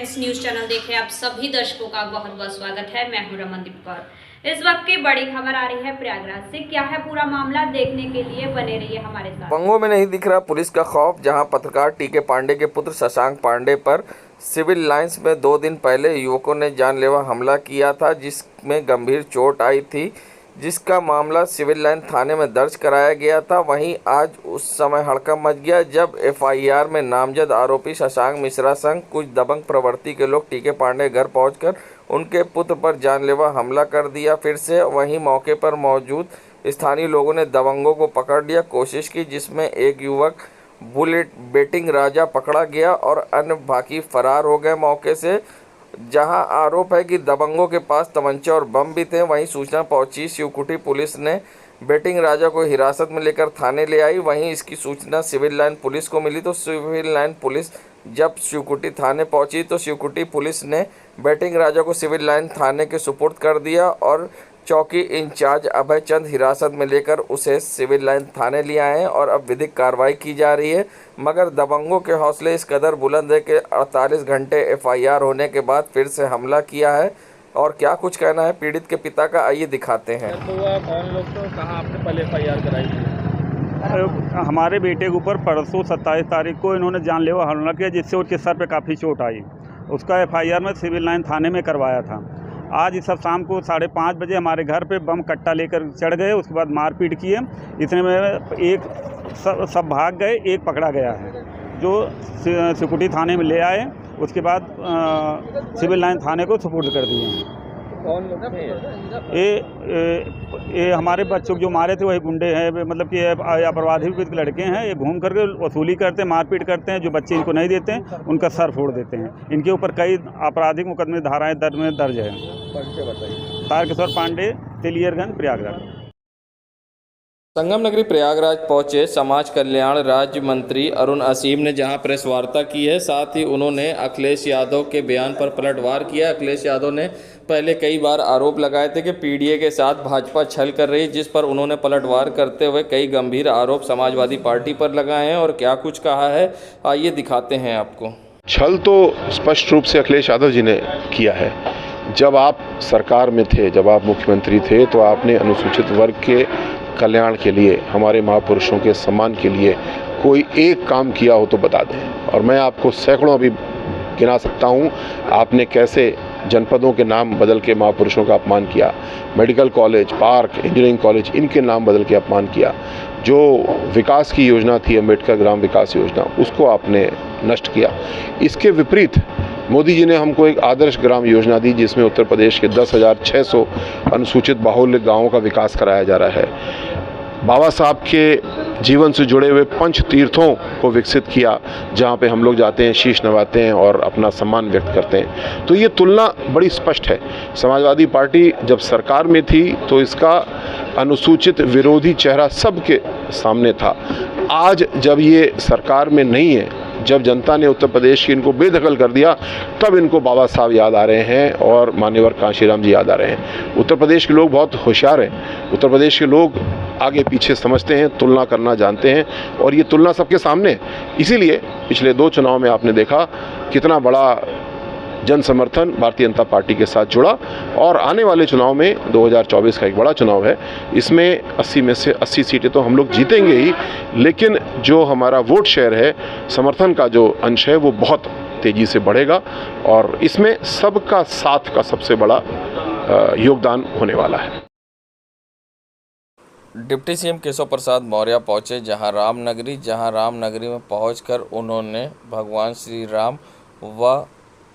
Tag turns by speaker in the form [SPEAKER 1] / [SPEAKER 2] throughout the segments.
[SPEAKER 1] Times news channel देखे आप सभी दर्शकों का बहुत बहुत स्वागत है। मैं हूं रमनदीप कौर। इस वक्त की बड़ी खबर आ रही है प्रयागराज से। क्या है पूरा मामला, देखने के लिए बने रहिए हमारे साथ।
[SPEAKER 2] बंगों में नहीं दिख रहा पुलिस का खौफ, जहां पत्रकार टीके पांडे के पुत्र शशांक पांडे पर सिविल लाइंस में 2 दिन पहले युवकों ने जानलेवा हमला किया था, जिसमें गंभीर चोट आई थी, जिसका मामला सिविल लाइन थाने में दर्ज कराया गया था। वहीं आज उस समय हड़कंप मच गया जब एफआईआर में नामजद आरोपी शशांक मिश्रा संग कुछ दबंग प्रवृत्ति के लोग टीके पांडे घर पहुंचकर उनके पुत्र पर जानलेवा हमला कर दिया। फिर से वहीं मौके पर मौजूद स्थानीय लोगों ने दबंगों को पकड़ लिया कोशिश की, जिसमें एक युवक बुलेट बेटिंग राजा पकड़ा गया और अन्य बाकी फरार हो गए मौके से। जहां आरोप है कि दबंगों के पास तमंचे और बम भी थे। वहीं सूचना पहुंची शिवकुटी पुलिस ने बेटिंग राजा को हिरासत में लेकर थाने ले आई। वहीं इसकी सूचना सिविल लाइन पुलिस को मिली तो सिविल लाइन पुलिस जब शिवकुटी थाने पहुंची तो शिवकुटी पुलिस ने बेटिंग राजा को सिविल लाइन थाने के सुपुर्द कर दिया और चौकी इंचार्ज अभय चंद हिरासत में लेकर उसे सिविल लाइन थाने ले आए हैं और अब विधिक कार्रवाई की जा रही है। मगर दबंगों के हौसले इस कदर बुलंद है कि 48 घंटे एफआईआर होने के बाद फिर से हमला किया है। और क्या कुछ कहना है पीड़ित के पिता का, आइए दिखाते हैं।
[SPEAKER 3] तो कौन लोग, तो कहाँ आपने पहले एफआईआर कराई थी?
[SPEAKER 4] हमारे बेटे के ऊपर परसों 27 तारीख को इन्होंने जानलेवा हमला किया, जिससे उसके सर पे काफ़ी चोट आई। उसका एफआईआर में सिविल लाइन थाने में करवाया था। आज इस सब शाम को 5:30 बजे हमारे घर पे बम कट्टा लेकर चढ़ गए। उसके बाद मारपीट किए। इतने में एक सब भाग गए, एक पकड़ा गया है जो सिकुटी थाने में ले आए। उसके बाद सिविल लाइन थाने को सुपुर्द कर दिए हैं।
[SPEAKER 3] कौन लोग थे?
[SPEAKER 4] ये हमारे बच्चों को जो मारे थे वही गुंडे हैं, मतलब कि अपराधी लड़के हैं। ये घूम करके वसूली करते हैं, मारपीट करते हैं। जो बच्चे इनको नहीं देते हैं उनका सर फोड़ देते हैं। इनके ऊपर कई आपराधिक मुकदमे धाराएं दर्ज है। तारकेश्वर पांडे, तेलियरगंज, प्रयागराज।
[SPEAKER 2] संगम नगरी प्रयागराज पहुंचे समाज कल्याण राज्य मंत्री अरुण असीम ने जहां प्रेस वार्ता की है, साथ ही उन्होंने अखिलेश यादव के बयान पर पलटवार किया। अखिलेश यादव ने पहले कई बार आरोप लगाए थे कि पीडीए के साथ भाजपा छल कर रही, जिस पर उन्होंने पलटवार करते हुए कई गंभीर आरोप समाजवादी पार्टी पर लगाए हैं और क्या कुछ कहा है, आइए दिखाते हैं आपको।
[SPEAKER 5] छल तो स्पष्ट रूप से अखिलेश यादव जी ने किया है। जब आप सरकार में थे, जब आप मुख्यमंत्री थे, तो आपने अनुसूचित वर्ग के कल्याण के लिए, हमारे महापुरुषों के सम्मान के लिए कोई एक काम किया हो तो बता दें। और मैं आपको सैकड़ों अभी गिना सकता हूं, आपने कैसे जनपदों के नाम बदल के महापुरुषों का अपमान किया, medical college, park, engineering college, इनके नाम बदल के अपमान किया। जो विकास की योजना थी, अम्बेडकर ग्राम विकास योजना, उसको आपने नष्ट किया। इसके विपरीत मोदी जी ने हमको एक आदर्श ग्राम योजना दी, जिसमें उत्तर प्रदेश के 10,600 अनुसूचित बाहुल्य गांवों का विकास कराया जा रहा है। बाबा साहब के जीवन से जुड़े हुए पंच तीर्थों को विकसित किया, जहाँ पे हम लोग जाते हैं, शीश नवाते हैं और अपना सम्मान व्यक्त करते हैं। तो ये तुलना बड़ी स्पष्ट है। समाजवादी पार्टी जब सरकार में थी तो इसका अनुसूचित विरोधी चेहरा सबके सामने था। आज जब ये सरकार में नहीं है, जब जनता ने उत्तर प्रदेश की इनको बेदखल कर दिया, तब इनको बाबा साहब याद आ रहे हैं और मान्यवर कांशीराम जी याद आ रहे हैं। उत्तर प्रदेश के लोग बहुत होशियार हैं। उत्तर प्रदेश के लोग आगे पीछे समझते हैं, तुलना करना जानते हैं, और ये तुलना सबके सामने है। इसीलिए पिछले 2 चुनाव में आपने देखा कितना बड़ा जन समर्थन भारतीय जनता पार्टी के साथ जुड़ा। और आने वाले चुनाव में 2024 का एक बड़ा चुनाव है, इसमें 80 में से 80 सीटें तो हम लोग जीतेंगे ही, लेकिन जो हमारा वोट शेयर है, समर्थन का जो अंश है, वो बहुत तेजी से बढ़ेगा और इसमें सबका साथ का सबसे बड़ा योगदान होने वाला है।
[SPEAKER 2] डिप्टी सीएम केशव प्रसाद मौर्य पहुंचे जहां रामनगरी में पहुंचकर उन्होंने भगवान श्री राम व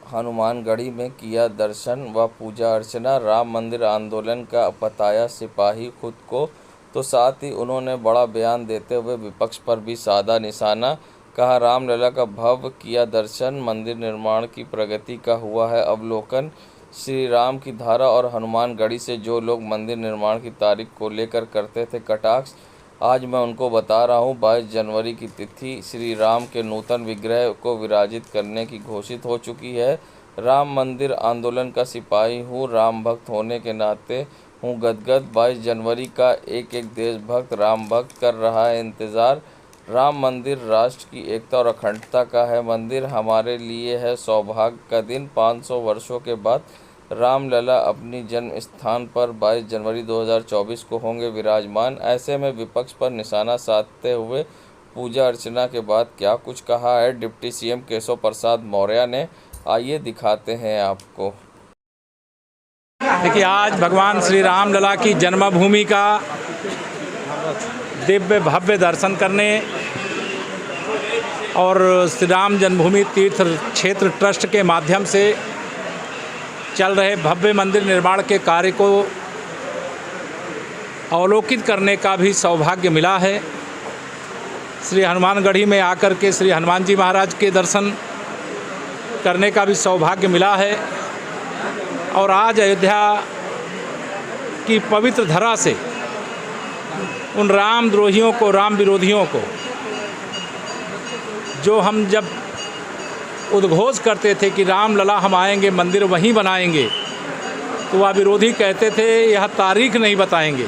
[SPEAKER 2] हनुमानगढ़ी में किया दर्शन व पूजा अर्चना। राम मंदिर आंदोलन का बताया सिपाही खुद को, तो साथ ही उन्होंने बड़ा बयान देते हुए विपक्ष पर भी साधा निशाना। कहा, रामलला का भव्य किया दर्शन, मंदिर निर्माण की प्रगति का हुआ है अवलोकन। श्री राम की धारा और हनुमानगढ़ी से जो लोग मंदिर निर्माण की तारीख को लेकर करते थे कटाक्ष, आज मैं उनको बता रहा हूँ 22 जनवरी की तिथि श्री राम के नूतन विग्रह को विराजित करने की घोषित हो चुकी है। राम मंदिर आंदोलन का सिपाही हूँ, राम भक्त होने के नाते हूँ गदगद। 22 जनवरी का एक एक देशभक्त राम भक्त कर रहा है इंतज़ार। राम मंदिर राष्ट्र की एकता और अखंडता का है मंदिर, हमारे लिए है सौभाग्य का दिन। 500 वर्षों के बाद रामलला अपनी जन्म स्थान पर 22 जनवरी 2024 को होंगे विराजमान। ऐसे में विपक्ष पर निशाना साधते हुए पूजा अर्चना के बाद क्या कुछ कहा है डिप्टी सीएम केशव प्रसाद मौर्य ने, आइए दिखाते हैं आपको।
[SPEAKER 6] देखिए, आज भगवान श्री रामलला की जन्मभूमि का दिव्य भव्य दर्शन करने और श्री राम जन्मभूमि तीर्थ क्षेत्र ट्रस्ट के माध्यम से चल रहे भव्य मंदिर निर्माण के कार्य को अवलोकित करने का भी सौभाग्य मिला है। श्री हनुमानगढ़ी में आकर के श्री हनुमान जी महाराज के दर्शन करने का भी सौभाग्य मिला है और आज अयोध्या की पवित्र धरा से उन रामद्रोहियों को, राम विरोधियों को, जो हम जब उद्घोष करते थे कि रामलला हम आएंगे, मंदिर वहीं बनाएंगे, तो वह विरोधी कहते थे यह तारीख नहीं बताएंगे।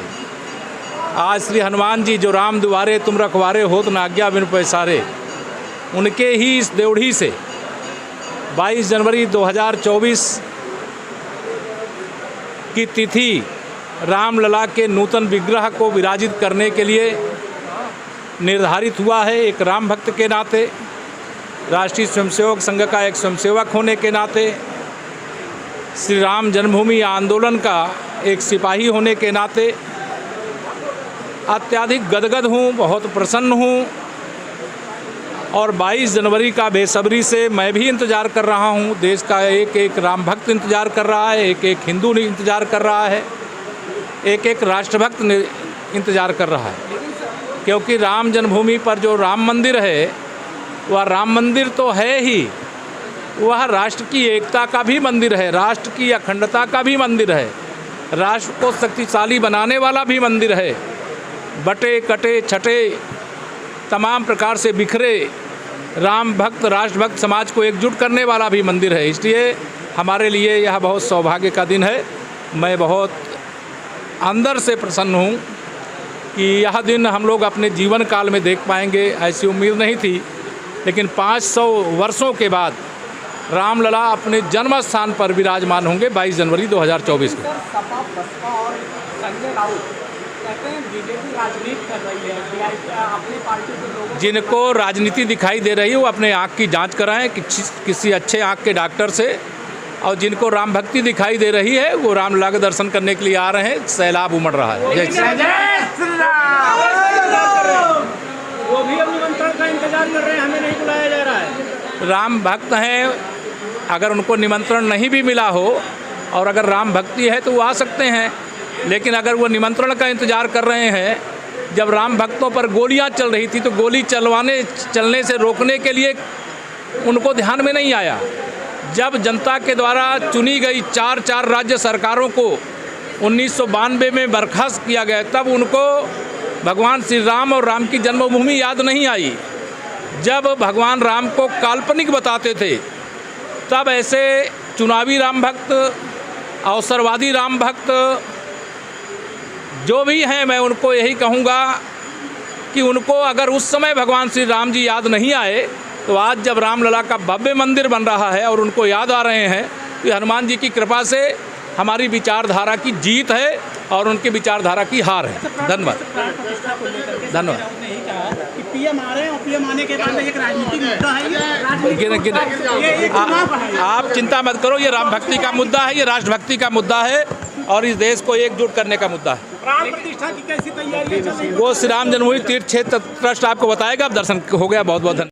[SPEAKER 6] आज श्री हनुमान जी जो राम दुआरे तुम रखवारे होत न आज्ञा बिनु पैसारे, उनके ही इस देवढ़ी से 22 जनवरी 2024 की तिथि रामलला के नूतन विग्रह को विराजित करने के लिए निर्धारित हुआ है। एक राम भक्त के नाते, राष्ट्रीय स्वयंसेवक संघ का एक स्वयंसेवक होने के नाते, श्री राम जन्मभूमि आंदोलन का एक सिपाही होने के नाते अत्यधिक गदगद हूँ, बहुत प्रसन्न हूँ और 22 जनवरी का बेसब्री से मैं भी इंतज़ार कर रहा हूँ। देश का एक एक राम भक्त इंतज़ार कर रहा है, एक एक हिंदू इंतज़ार कर रहा है, एक एक राष्ट्रभक्त इंतज़ार कर रहा है, क्योंकि राम जन्मभूमि पर जो राम मंदिर है वह राम मंदिर तो है ही, वह राष्ट्र की एकता का भी मंदिर है, राष्ट्र की अखंडता का भी मंदिर है, राष्ट्र को शक्तिशाली बनाने वाला भी मंदिर है। बटे कटे छटे तमाम प्रकार से बिखरे राम भक्त, राष्ट्रभक्त समाज को एकजुट करने वाला भी मंदिर है। इसलिए हमारे लिए यह बहुत सौभाग्य का दिन है। मैं बहुत अंदर से प्रसन्न हूँ कि यह दिन हम लोग अपने जीवन काल में देख पाएंगे, ऐसी उम्मीद नहीं थी, लेकिन 500 वर्षों के बाद रामलला अपने जन्म स्थान पर विराजमान होंगे 22 जनवरी 2024 को। जिनको राजनीति दिखाई दे रही है वो अपने आँख की जांच कराएं किसी अच्छे आँख के डॉक्टर से, और जिनको राम भक्ति दिखाई दे रही है वो रामलला के दर्शन करने के लिए आ रहे हैं। सैलाब उमड़ रहा है। जय श्री राम।
[SPEAKER 3] वो भी अब निमंत्रण का इंतजार कर रहे हैं, हमें नहीं बुलाया जा रहा है।
[SPEAKER 6] राम भक्त हैं, अगर उनको निमंत्रण नहीं भी मिला हो और अगर राम भक्ति है तो वो आ सकते हैं, लेकिन अगर वो निमंत्रण का इंतजार कर रहे हैं, जब राम भक्तों पर गोलियां चल रही थी तो गोली चलने से रोकने के लिए उनको ध्यान में नहीं आया। जब जनता के द्वारा चुनी गई 4 राज्य सरकारों को 1992 में बर्खास्त किया गया, तब उनको भगवान श्री राम और राम की जन्मभूमि याद नहीं आई। जब भगवान राम को काल्पनिक बताते थे, तब ऐसे चुनावी राम भक्त, अवसरवादी राम भक्त जो भी हैं, मैं उनको यही कहूँगा कि उनको अगर उस समय भगवान श्री राम जी याद नहीं आए, तो आज जब रामलला का भव्य मंदिर बन रहा है और उनको याद आ रहे हैं, तो हनुमान जी की कृपा से हमारी विचारधारा की जीत है और उनकी विचारधारा की हार है। धन्यवाद। धन्यवाद।
[SPEAKER 3] पीएम आ रहे हैं और पीएम आने के बाद एक राजनीतिक मुद्दा है।
[SPEAKER 6] आप चिंता मत करो, ये राम भक्ति का मुद्दा है, ये राष्ट्रभक्ति का मुद्दा है और इस देश को एकजुट करने का मुद्दा है।
[SPEAKER 3] प्राण प्रतिष्ठा की कैसी तैयारी चल रही है?
[SPEAKER 6] वो श्री राम जन्मभूमि तीर्थ क्षेत्र ट्रस्ट आपको बताएगा। अब दर्शन हो गया। बहुत बहुत धन्यवाद।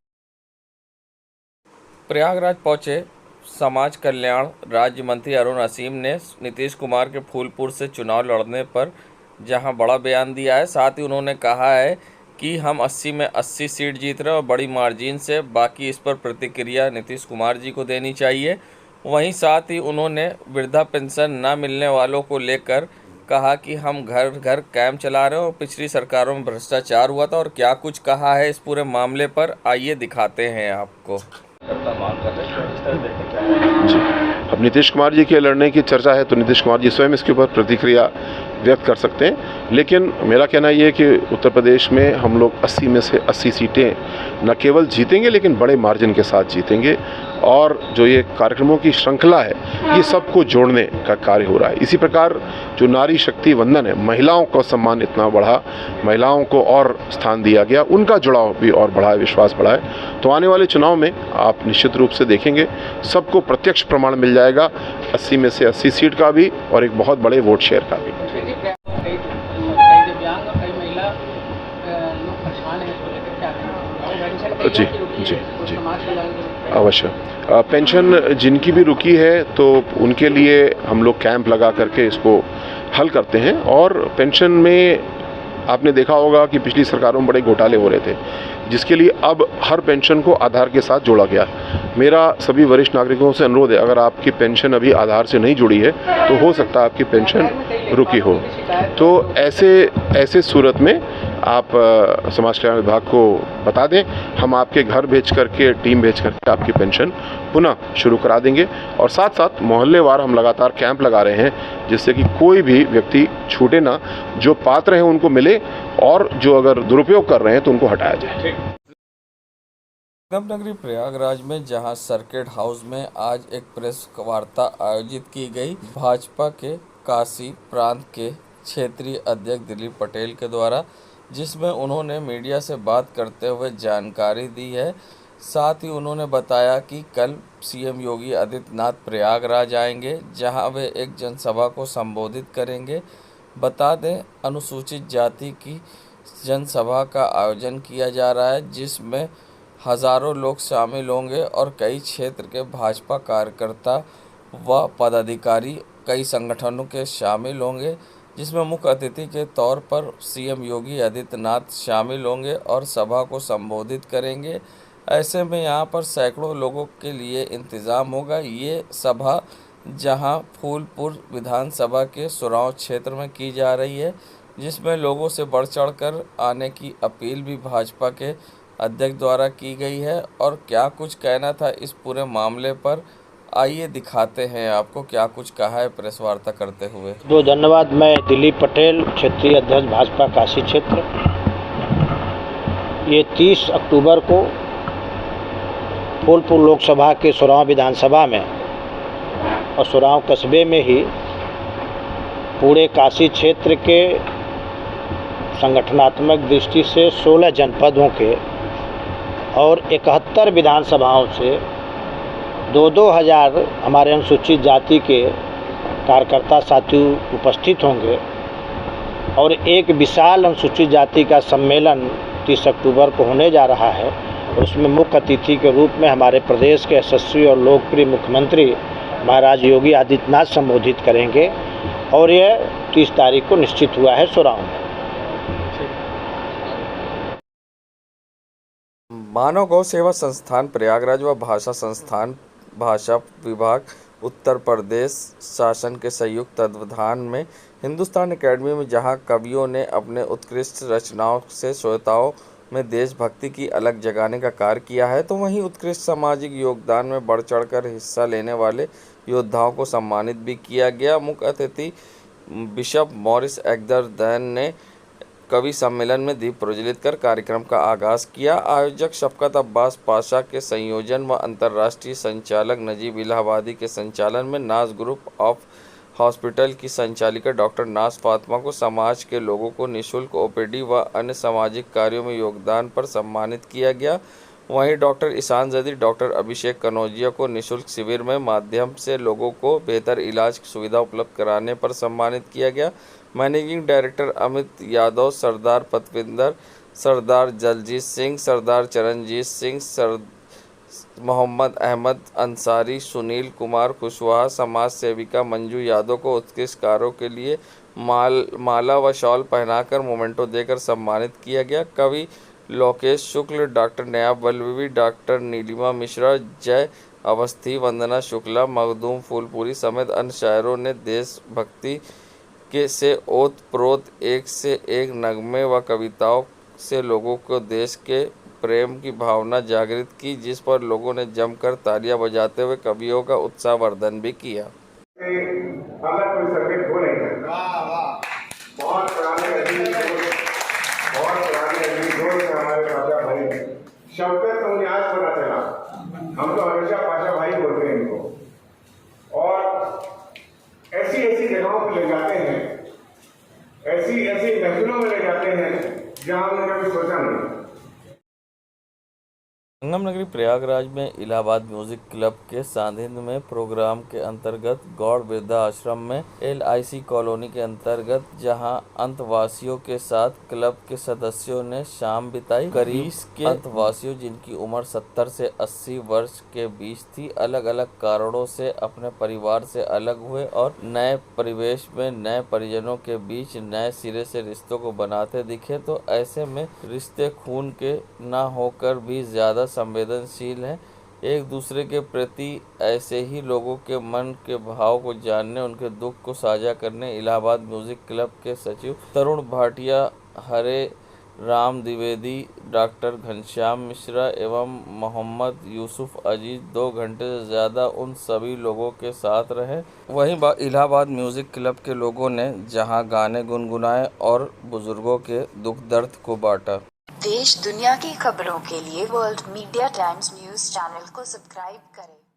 [SPEAKER 2] प्रयागराज पहुंचे समाज कल्याण राज्य मंत्री अरुण असीम ने नीतीश कुमार के फूलपुर से चुनाव लड़ने पर जहां बड़ा बयान दिया है, साथ ही उन्होंने कहा है कि हम 80 में 80 सीट जीत रहे और बड़ी मार्जिन से, बाकी इस पर प्रतिक्रिया नीतीश कुमार जी को देनी चाहिए। वहीं साथ ही उन्होंने वृद्धा पेंशन न मिलने वालों को लेकर कहा कि हम घर घर कैंप चला रहे हैं और पिछली सरकारों में भ्रष्टाचार हुआ था, और क्या कुछ कहा है इस पूरे मामले पर, आइए दिखाते हैं आपको।
[SPEAKER 5] जी, अब नीतीश कुमार जी के लड़ने की चर्चा है तो नीतीश कुमार जी स्वयं इसके ऊपर प्रतिक्रिया व्यक्त कर सकते हैं। लेकिन मेरा कहना ये है कि उत्तर प्रदेश में हम लोग 80 में से 80 सीटें न केवल जीतेंगे लेकिन बड़े मार्जिन के साथ जीतेंगे। और जो ये कार्यक्रमों की श्रृंखला है ये सबको जोड़ने का कार्य हो रहा है। इसी प्रकार जो नारी शक्ति वंदन है, महिलाओं का सम्मान इतना बढ़ा, महिलाओं को और स्थान दिया गया, उनका जुड़ाव भी और बढ़ा है, विश्वास बढ़ा है। तो आने वाले चुनाव में आप निश्चित रूप से देखेंगे सबको प्रत्यक्ष प्रमाण मिल जाएगा 80 में से 80 सीट का भी और एक बहुत बड़े वोट शेयर का भी।
[SPEAKER 3] कई दिव्यांग और कई महिला लोग परेशान हैं इसको लेकर, क्या
[SPEAKER 5] जी अवश्य। पेंशन जिनकी भी रुकी है तो उनके लिए हम लोग कैंप लगा करके इसको हल करते हैं। और पेंशन में आपने देखा होगा कि पिछली सरकारों में बड़े घोटाले हो रहे थे, जिसके लिए अब हर पेंशन को आधार के साथ जोड़ा गया। मेरा सभी वरिष्ठ नागरिकों से अनुरोध है, अगर आपकी पेंशन अभी आधार से नहीं जुड़ी है तो हो सकता है आपकी पेंशन रुकी हो। तो ऐसे सूरत में आप समाज कल्याण विभाग को बता दें, हम आपके घर भेज करके, टीम भेज करके आपकी पेंशन पुनः शुरू करा देंगे। और साथ साथ मोहल्लेवार हम लगातार कैंप लगा रहे हैं जिससे कि कोई भी व्यक्ति छूटे ना, जो पात्र हैं उनको मिले और जो अगर दुरुपयोग कर रहे हैं तो उनको हटाया जाए।
[SPEAKER 2] संगम नगरी प्रयागराज में जहां सर्किट हाउस में आज एक प्रेस वार्ता आयोजित की गई भाजपा के काशी प्रांत के क्षेत्रीय अध्यक्ष दिलीप पटेल के द्वारा, जिसमें उन्होंने मीडिया से बात करते हुए जानकारी दी है। साथ ही उन्होंने बताया कि कल सीएम योगी आदित्यनाथ प्रयागराज आएंगे, जहां वे एक जनसभा को संबोधित करेंगे। बता दें, अनुसूचित जाति की जनसभा का आयोजन किया जा रहा है, जिसमें हज़ारों लोग शामिल होंगे और कई क्षेत्र के भाजपा कार्यकर्ता व पदाधिकारी कई संगठनों के शामिल होंगे, जिसमें मुख्य अतिथि के तौर पर सीएम योगी आदित्यनाथ शामिल होंगे और सभा को संबोधित करेंगे। ऐसे में यहां पर सैकड़ों लोगों के लिए इंतज़ाम होगा। ये सभा जहां फूलपुर विधानसभा के सुराव क्षेत्र में की जा रही है, जिसमें लोगों से बढ़ चढ़ कर आने की अपील भी भाजपा के अध्यक्ष द्वारा की गई है। और क्या कुछ कहना था इस पूरे मामले पर, आइए दिखाते हैं आपको क्या कुछ कहा है प्रेस वार्ता करते हुए।
[SPEAKER 7] दो धन्यवाद। मैं दिलीप पटेल, क्षेत्रीय अध्यक्ष भाजपा काशी क्षेत्र। ये 30 अक्टूबर को फूलपुर लोकसभा के सुराव विधानसभा में और सुराव कस्बे में ही पूरे काशी क्षेत्र के संगठनात्मक दृष्टि से 16 जनपदों के और 71 विधानसभाओं से 2-2 हज़ार हमारे अनुसूचित जाति के कार्यकर्ता साथी उपस्थित होंगे। और एक विशाल अनुसूचित जाति का सम्मेलन 30 अक्टूबर को होने जा रहा है। उसमें मुख्य अतिथि के रूप में हमारे प्रदेश के यशस्वी और लोकप्रिय मुख्यमंत्री महाराज योगी आदित्यनाथ संबोधित करेंगे और यह 30 तारीख को निश्चित हुआ है सुराव में।
[SPEAKER 2] मानव गौ सेवा संस्थान प्रयागराज व भाषा संस्थान भाषा विभाग उत्तर प्रदेश शासन के संयुक्त तत्वावधान में हिंदुस्तान एकेडमी में जहां कवियों ने अपने उत्कृष्ट रचनाओं से श्रोताओं में देशभक्ति की अलग जगाने का कार्य किया है, तो वहीं उत्कृष्ट सामाजिक योगदान में बढ़ चढ़कर हिस्सा लेने वाले योद्धाओं को सम्मानित भी किया गया। मुख्य अतिथि बिशप मॉरिस एग्दरदैन ने कवि सम्मेलन में दीप प्रज्वलित कर कार्यक्रम का आगाज़ किया। आयोजक शफकत अब्बास पाशा के संयोजन व अंतर्राष्ट्रीय संचालक नजीब इलाहाबादी के संचालन में नाज ग्रुप ऑफ हॉस्पिटल की संचालिका डॉक्टर नाज फातिमा को समाज के लोगों को निःशुल्क ओपीडी व अन्य सामाजिक कार्यों में योगदान पर सम्मानित किया गया। वहीं डॉक्टर ईशान जदी, डॉक्टर अभिषेक कनौजिया को निःशुल्क शिविर में माध्यम से लोगों को बेहतर इलाज की सुविधा उपलब्ध कराने पर सम्मानित किया गया। मैनेजिंग डायरेक्टर अमित यादव, सरदार पतविंदर, सरदार जलजीत सिंह, सरदार चरणजीत सिंह, मोहम्मद अहमद अंसारी, सुनील कुमार कुशवाहा, समाज सेविका मंजू यादव को उत्कृष्ट कार्यों के लिए माला व शॉल पहनाकर मोमेंटो देकर सम्मानित किया गया। कवि लोकेश शुक्ल, डॉक्टर नयाब वल्लवी, डॉक्टर नीलिमा मिश्रा, जय अवस्थी, वंदना शुक्ला, मखदूम फूलपुरी समेत अन्य शायरों ने देशभक्ति के से ओत प्रोत एक से एक नगमे व कविताओं से लोगों को देश के प्रेम की भावना जागृत की, जिस पर लोगों ने जमकर तालियां बजाते हुए कवियों का उत्साहवर्धन भी किया। संगम नगरी प्रयागराज में इलाहाबाद म्यूजिक क्लब के सानिध्य में प्रोग्राम के अंतर्गत गौड़ वृद्धा आश्रम में LIC कॉलोनी के अंतर्गत जहां अंतवासियों के साथ क्लब के सदस्यों ने शाम बिताई। करीब के अंतवासियों जिनकी उम्र 70 से 80 वर्ष के बीच थी, अलग अलग कारणों से अपने परिवार से अलग हुए और नए परिवेश में नए परिजनों के बीच नए सिरे से रिश्तों को बनाते दिखे। तो ऐसे में रिश्ते खून के न होकर भी ज्यादा संवेदनशील हैं। एक दूसरे के प्रति ऐसे ही लोगों के मन के भाव को जानने, उनके दुख को साझा करने इलाहाबाद म्यूजिक क्लब के सचिव तरुण भाटिया, हरे राम द्विवेदी, डॉक्टर घनश्याम मिश्रा एवं मोहम्मद यूसुफ अजीज 2 घंटे से ज़्यादा उन सभी लोगों के साथ रहे। वहीं इलाहाबाद म्यूजिक क्लब के लोगों ने जहां गाने गुनगुनाए और बुजुर्गों के दुख दर्द को बांटा।
[SPEAKER 8] देश दुनिया की खबरों के लिए world media times news channel को सब्सक्राइब करें।